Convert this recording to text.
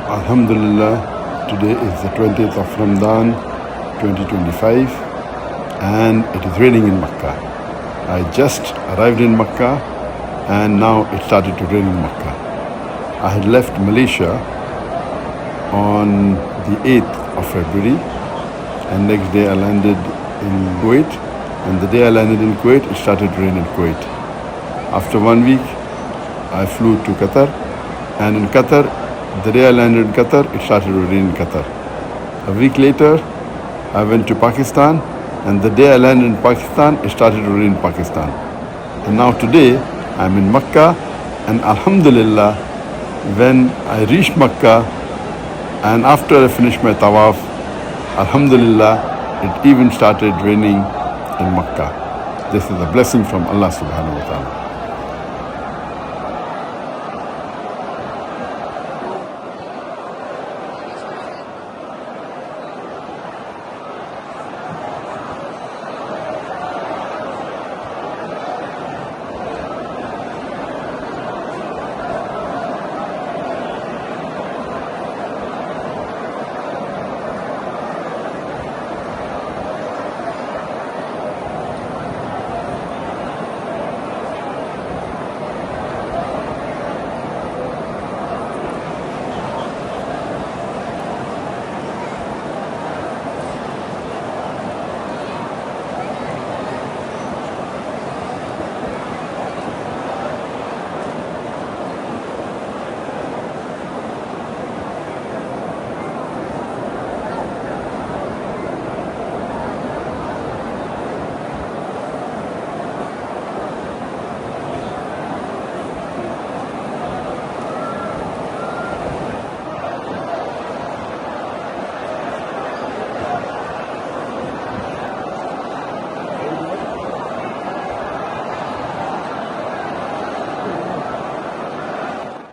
Alhamdulillah, today is the 20th of Ramadan 2025 and it is raining in Makkah. I just arrived in Makkah and now it started to rain in Makkah. I had left Malaysia on the 8th of February and next day I landed in Kuwait, and the day I landed in Kuwait it started to rain in Kuwait. After 1 week I flew to Qatar, and in Qatar, the day I landed in Qatar it started to rain in Qatar. A week later I went to Pakistan, and the day I landed in Pakistan it started to rain in Pakistan. And now today I'm in Makkah, and Alhamdulillah, when I reached Makkah and after I finished my tawaf, Alhamdulillah, it even started raining in Makkah. This is a blessing from Allah subhanahu wa ta'ala.